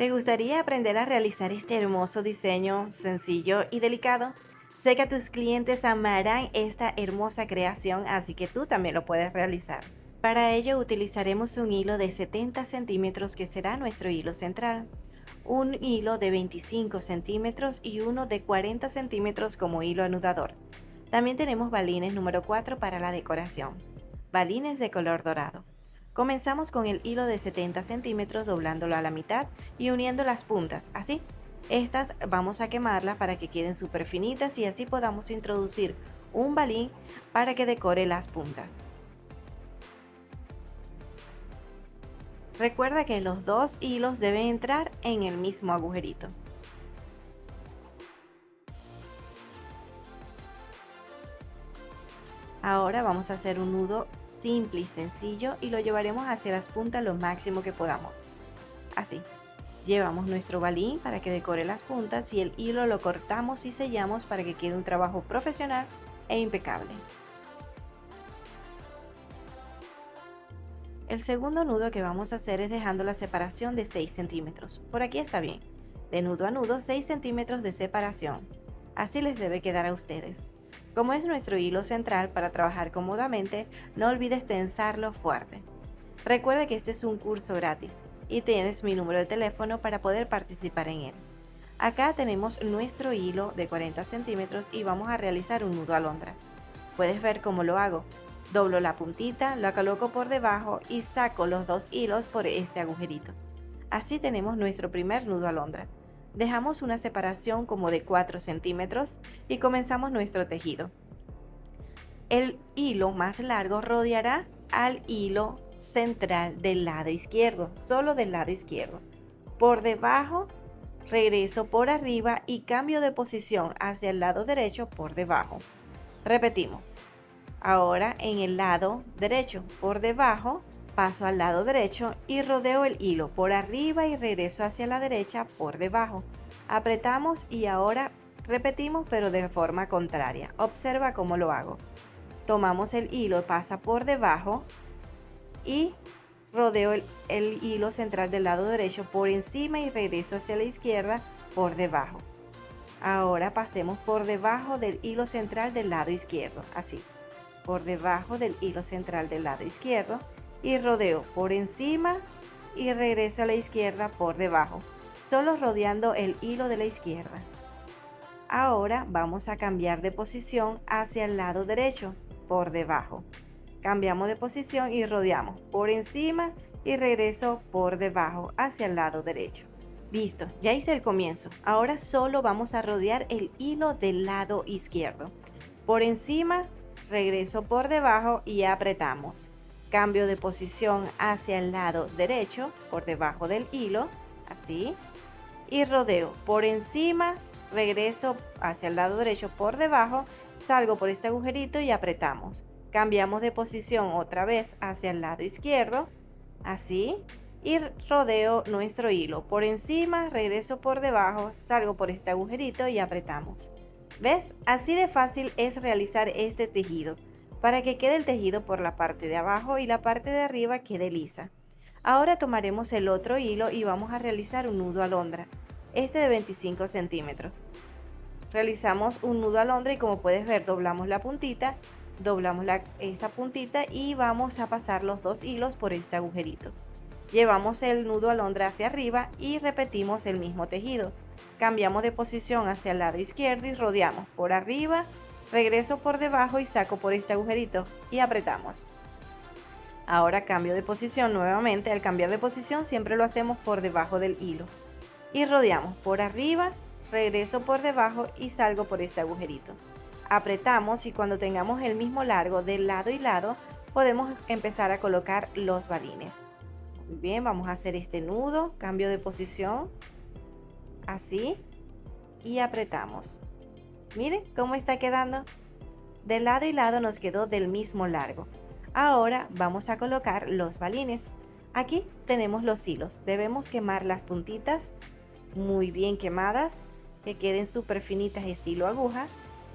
¿Te gustaría aprender a realizar este hermoso diseño sencillo y delicado? Sé que a tus clientes amarán esta hermosa creación, así que tú también lo puedes realizar. Para ello utilizaremos un hilo de 70 centímetros que será nuestro hilo central, un hilo de 25 centímetros y uno de 40 centímetros como hilo anudador. También tenemos balines número 4 para la decoración, balines de color dorado. Comenzamos con el hilo de 70 centímetros doblándolo a la mitad y uniendo las puntas, así. Estas vamos a quemarlas para que queden súper finitas y así podamos introducir un balín para que decore las puntas. Recuerda que los dos hilos deben entrar en el mismo agujerito. Ahora vamos a hacer un nudo simple y sencillo y lo llevaremos hacia las puntas lo máximo que podamos. Así. Llevamos nuestro balín para que decore las puntas y el hilo lo cortamos y sellamos para que quede un trabajo profesional e impecable. El segundo nudo que vamos a hacer es dejando la separación de 6 centímetros. Por aquí está bien. De nudo a nudo 6 centímetros de separación. Así les debe quedar a ustedes. Como es nuestro hilo central para trabajar cómodamente, no olvides tensarlo fuerte. Recuerda que este es un curso gratis y tienes mi número de teléfono para poder participar en él. Acá tenemos nuestro hilo de 40 centímetros y vamos a realizar un nudo alondra. Puedes ver cómo lo hago. Doblo la puntita, la coloco por debajo y saco los dos hilos por este agujerito. Así tenemos nuestro primer nudo alondra. Dejamos una separación como de 4 centímetros y comenzamos nuestro tejido. El hilo más largo rodeará al hilo central del lado izquierdo, solo del lado izquierdo. Por debajo, regreso por arriba y cambio de posición hacia el lado derecho por debajo. Repetimos. Ahora en el lado derecho por debajo, paso al lado derecho y rodeo el hilo por arriba y regreso hacia la derecha por debajo. Apretamos y ahora repetimos pero de forma contraria. Observa cómo lo hago. Tomamos el hilo, pasa por debajo y rodeo el hilo central del lado derecho por encima y regreso hacia la izquierda por debajo. Ahora pasemos por debajo del hilo central del lado izquierdo, así. Por debajo del hilo central del lado izquierdo y rodeo por encima y regreso a la izquierda por debajo, solo rodeando el hilo de la izquierda. Ahora vamos a cambiar de posición hacia el lado derecho por debajo. Cambiamos de posición y rodeamos por encima y regreso por debajo hacia el lado derecho. Listo, ya hice el comienzo. Ahora solo vamos a rodear el hilo del lado izquierdo. Por encima, regreso por debajo y apretamos. Cambio de posición hacia el lado derecho, por debajo del hilo, así. Y rodeo por encima, regreso hacia el lado derecho por debajo, salgo por este agujerito y apretamos. Cambiamos de posición otra vez hacia el lado izquierdo, así. Y rodeo nuestro hilo por encima, regreso por debajo, salgo por este agujerito y apretamos. ¿Ves? Así de fácil es realizar este tejido, para que quede el tejido por la parte de abajo y la parte de arriba quede lisa. Ahora tomaremos el otro hilo y vamos a realizar un nudo alondra, este de 25 centímetros. Realizamos un nudo alondra y como puedes ver doblamos la puntita, doblamos esta puntita y vamos a pasar los dos hilos por este agujerito. Llevamos el nudo alondra hacia arriba y repetimos el mismo tejido. Cambiamos de posición hacia el lado izquierdo y rodeamos por arriba, regreso por debajo y saco por este agujerito y apretamos. Ahora cambio de posición nuevamente. Al cambiar de posición siempre lo hacemos por debajo del hilo. Y rodeamos por arriba, regreso por debajo y salgo por este agujerito. Apretamos y cuando tengamos el mismo largo de lado y lado, podemos empezar a colocar los balines. Muy bien, vamos a hacer este nudo, cambio de posición, así, y apretamos. Miren cómo está quedando. De lado y lado nos quedó del mismo largo. Ahora vamos a colocar los balines. Aquí tenemos los hilos. Debemos quemar las puntitas muy bien quemadas, que queden súper finitas estilo aguja.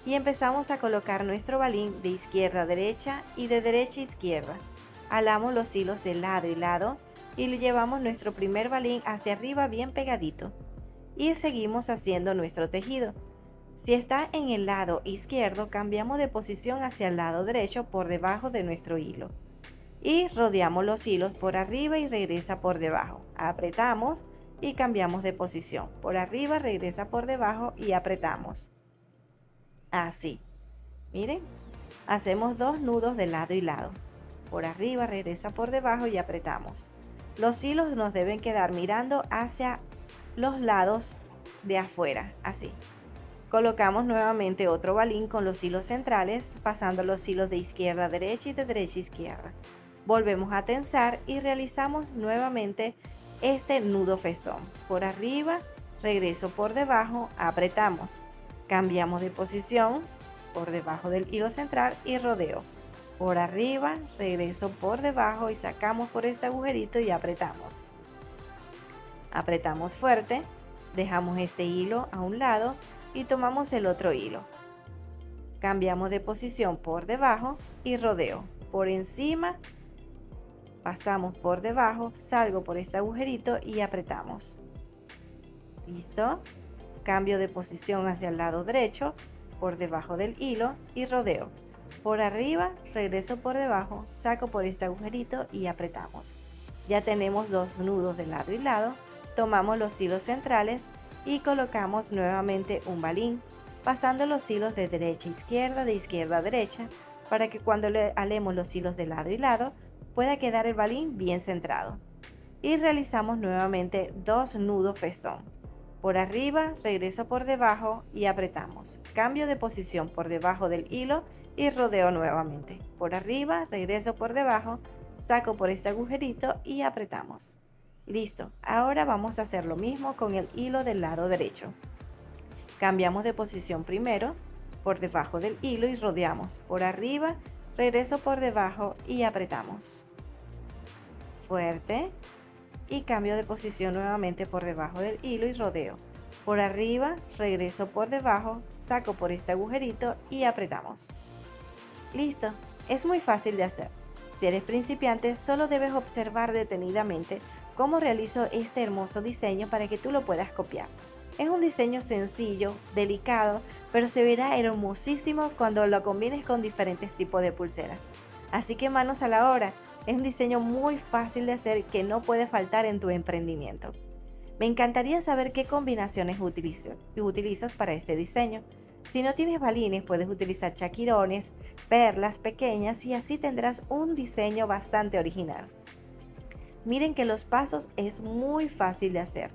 Y empezamos a colocar nuestro balín de izquierda a derecha y de derecha a izquierda. Alamos los hilos de lado y lado y le llevamos nuestro primer balín hacia arriba bien pegadito y seguimos haciendo nuestro tejido. Si está en el lado izquierdo, cambiamos de posición hacia el lado derecho por debajo de nuestro hilo y rodeamos los hilos por arriba y regresa por debajo. Apretamos y cambiamos de posición. Por arriba, regresa por debajo y apretamos. Así. Miren, hacemos 2 nudos de lado y lado. Por arriba, regresa por debajo y apretamos. Los hilos nos deben quedar mirando hacia los lados de afuera, así. Colocamos nuevamente otro balín con los hilos centrales, pasando los hilos de izquierda a derecha y de derecha a izquierda. Volvemos a tensar y realizamos nuevamente este nudo festón. Por arriba, regreso por debajo, apretamos. Cambiamos de posición por debajo del hilo central y rodeo. Por arriba, regreso por debajo y sacamos por este agujerito y apretamos. Apretamos fuerte, dejamos este hilo a un lado y tomamos el otro hilo. Cambiamos de posición por debajo y rodeo. Por encima, pasamos por debajo, salgo por este agujerito y apretamos. ¿Listo? Cambio de posición hacia el lado derecho, por debajo del hilo y rodeo. Por arriba, regreso por debajo, saco por este agujerito y apretamos. Ya tenemos 2 nudos de lado y lado. Tomamos los hilos centrales y colocamos nuevamente un balín, pasando los hilos de derecha a izquierda, de izquierda a derecha, para que cuando le alemos los hilos de lado y lado, pueda quedar el balín bien centrado. Y realizamos nuevamente 2 nudos festón. Por arriba, regreso por debajo y apretamos. Cambio de posición por debajo del hilo y rodeo nuevamente. Por arriba, regreso por debajo, saco por este agujerito y apretamos. Listo, ahora vamos a hacer lo mismo con el hilo del lado derecho. Cambiamos de posición primero, por debajo del hilo y rodeamos. Por arriba, regreso por debajo y apretamos. Fuerte. Y cambio de posición nuevamente por debajo del hilo y rodeo. Por arriba, regreso por debajo, saco por este agujerito y apretamos. Listo, es muy fácil de hacer. Si eres principiante, solo debes observar detenidamente cómo realizo este hermoso diseño para que tú lo puedas copiar. Es un diseño sencillo, delicado, pero se verá hermosísimo cuando lo combines con diferentes tipos de pulseras. Así que manos a la obra. Es un diseño muy fácil de hacer que no puede faltar en tu emprendimiento. Me encantaría saber qué combinaciones utilizas para este diseño. Si no tienes balines, puedes utilizar chaquirones, perlas pequeñas y así tendrás un diseño bastante original. Miren que los pasos es muy fácil de hacer.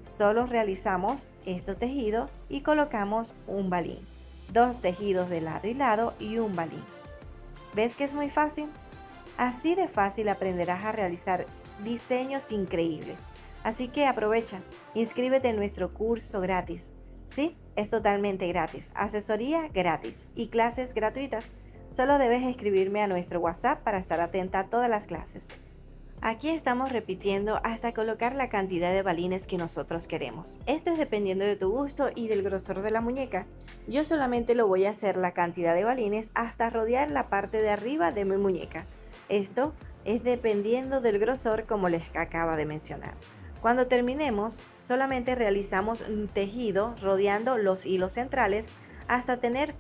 Solo realizamos estos tejidos y colocamos un balín. 2 tejidos de lado y lado y un balín. ¿Ves que es muy fácil? Así de fácil aprenderás a realizar diseños increíbles. Así que aprovecha, inscríbete en nuestro curso gratis. Sí, es totalmente gratis, asesoría gratis y clases gratuitas. Solo debes escribirme a nuestro WhatsApp para estar atenta a todas las clases. Aquí estamos repitiendo hasta colocar la cantidad de balines que nosotros queremos. Esto es dependiendo de tu gusto y del grosor de la muñeca. Yo solamente lo voy a hacer la cantidad de balines hasta rodear la parte de arriba de mi muñeca. Esto es dependiendo del grosor como les acaba de mencionar. Cuando terminemos, solamente realizamos un tejido rodeando los hilos centrales hasta tener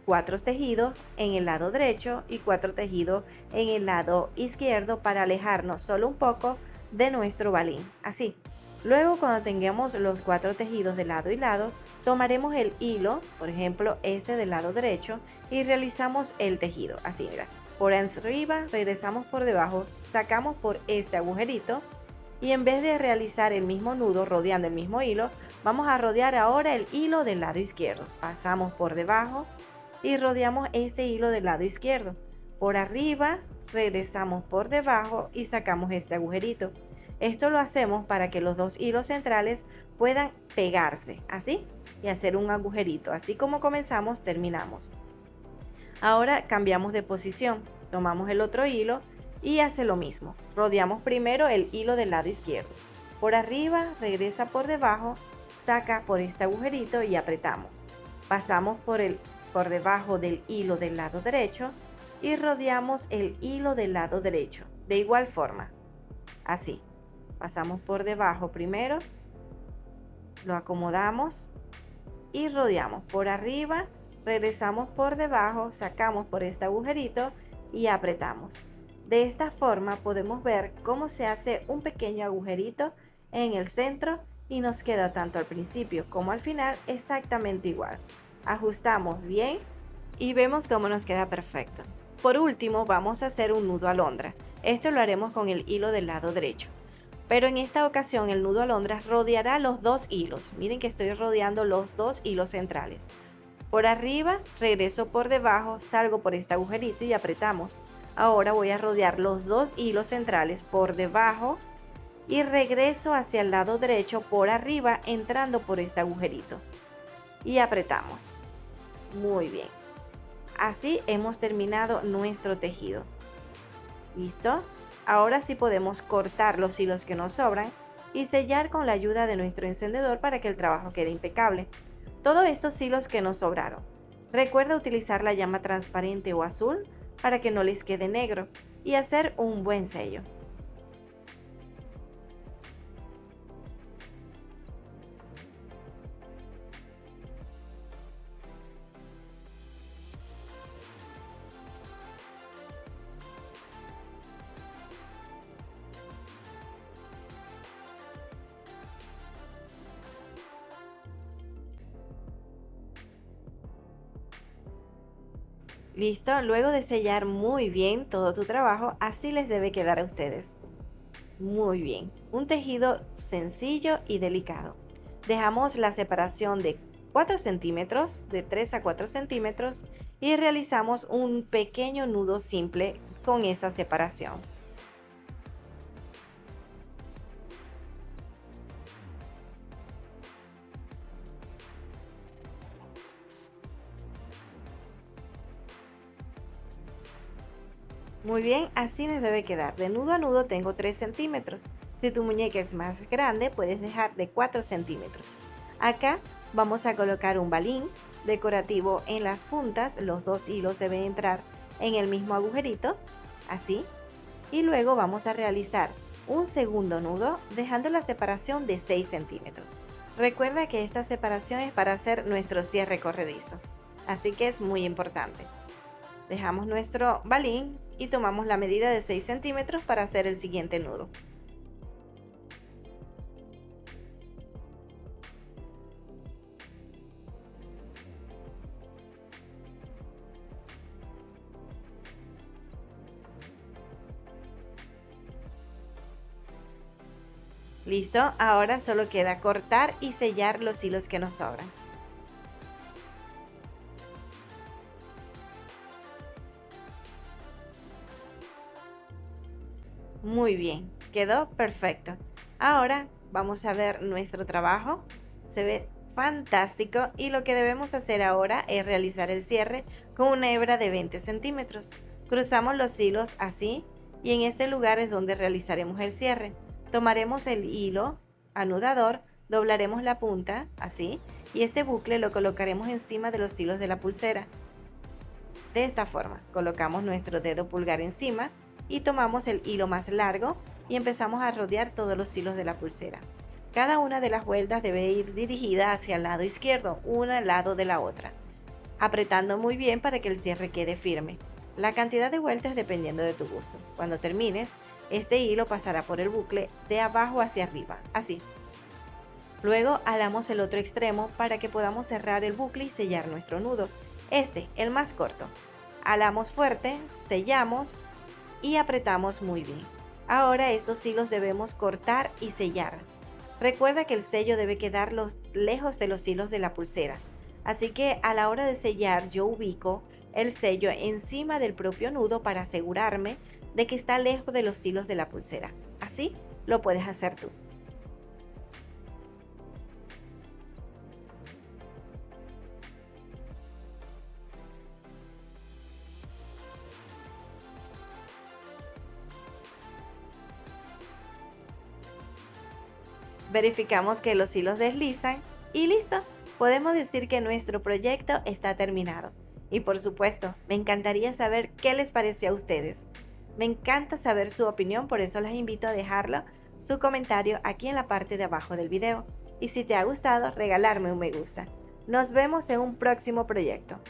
4 tejidos en el lado derecho y 4 tejidos en el lado izquierdo para alejarnos solo un poco de nuestro balín. Así. Luego, cuando tengamos los 4 tejidos de lado y lado, tomaremos el hilo, por ejemplo este del lado derecho, y realizamos el tejido. Así, mira. Por arriba, regresamos por debajo, sacamos por este agujerito y en vez de realizar el mismo nudo rodeando el mismo hilo, vamos a rodear ahora el hilo del lado izquierdo. Pasamos por debajo y rodeamos este hilo del lado izquierdo. Por arriba, regresamos por debajo y sacamos este agujerito. Esto lo hacemos para que los 2 hilos centrales puedan pegarse, así, y hacer un agujerito. Así como comenzamos, terminamos. Ahora cambiamos de posición, tomamos el otro hilo y hace lo mismo. Rodeamos primero el hilo del lado izquierdo. Por arriba, regresa por debajo, saca por este agujerito y apretamos. Pasamos por debajo del hilo del lado derecho y rodeamos el hilo del lado derecho. De igual forma. Así. Pasamos por debajo primero, lo acomodamos y rodeamos por arriba, regresamos por debajo, sacamos por este agujerito y apretamos. De esta forma podemos ver cómo se hace un pequeño agujerito en el centro y nos queda tanto al principio como al final exactamente igual. Ajustamos bien y vemos cómo nos queda perfecto. Por último, vamos a hacer un nudo alondra. Esto lo haremos con el hilo del lado derecho. Pero en esta ocasión el nudo alondra rodeará los dos hilos. Miren que estoy rodeando los dos hilos centrales. Por arriba, regreso por debajo, salgo por este agujerito y apretamos. Ahora voy a rodear los dos hilos centrales por debajo y regreso hacia el lado derecho por arriba entrando por este agujerito. Y apretamos. Muy bien. Así hemos terminado nuestro tejido. ¿Listo? Ahora sí podemos cortar los hilos que nos sobran y sellar con la ayuda de nuestro encendedor para que el trabajo quede impecable. Todos estos hilos que nos sobraron. Recuerda utilizar la llama transparente o azul para que no les quede negro y hacer un buen sello. Listo, luego de sellar muy bien todo tu trabajo, así les debe quedar a ustedes. Muy bien, un tejido sencillo y delicado. Dejamos la separación de 4 centímetros, de 3 a 4 centímetros y realizamos un pequeño nudo simple con esa separación. Muy bien, así les debe quedar. De nudo a nudo tengo 3 centímetros. Si tu muñeca es más grande, puedes dejar de 4 centímetros. Acá vamos a colocar un balín decorativo en las puntas. Los dos hilos deben entrar en el mismo agujerito, así. Y luego vamos a realizar un segundo nudo dejando la separación de 6 centímetros. Recuerda que esta separación es para hacer nuestro cierre corredizo, así que es muy importante. Dejamos nuestro balín y tomamos la medida de 6 centímetros para hacer el siguiente nudo. Listo, ahora solo queda cortar y sellar los hilos que nos sobran. Muy bien, quedó perfecto. Ahora vamos a ver nuestro trabajo. Se ve fantástico y lo que debemos hacer ahora es realizar el cierre con una hebra de 20 centímetros. Cruzamos los hilos así y en este lugar es donde realizaremos el cierre. Tomaremos el hilo anudador, doblaremos la punta así y este bucle lo colocaremos encima de los hilos de la pulsera. De esta forma, colocamos nuestro dedo pulgar encima y tomamos el hilo más largo y empezamos a rodear todos los hilos de la pulsera. Cada una de las vueltas debe ir dirigida hacia el lado izquierdo, una al lado de la otra, apretando muy bien para que el cierre quede firme. La cantidad de vueltas dependiendo de tu gusto. Cuando termines, este hilo pasará por el bucle de abajo hacia arriba, así. Luego alamos el otro extremo para que podamos cerrar el bucle y sellar nuestro nudo. El más corto. Alamos fuerte, sellamos y apretamos muy bien. Ahora estos hilos debemos cortar y sellar. Recuerda que el sello debe quedar lejos de los hilos de la pulsera. Así que a la hora de sellar yo ubico el sello encima del propio nudo para asegurarme de que está lejos de los hilos de la pulsera. Así lo puedes hacer tú. Verificamos que los hilos deslizan y listo, podemos decir que nuestro proyecto está terminado. Y por supuesto, me encantaría saber qué les pareció a ustedes. Me encanta saber su opinión, por eso las invito a dejarlo su comentario aquí en la parte de abajo del video. Y si te ha gustado, regalarme un me gusta. Nos vemos en un próximo proyecto.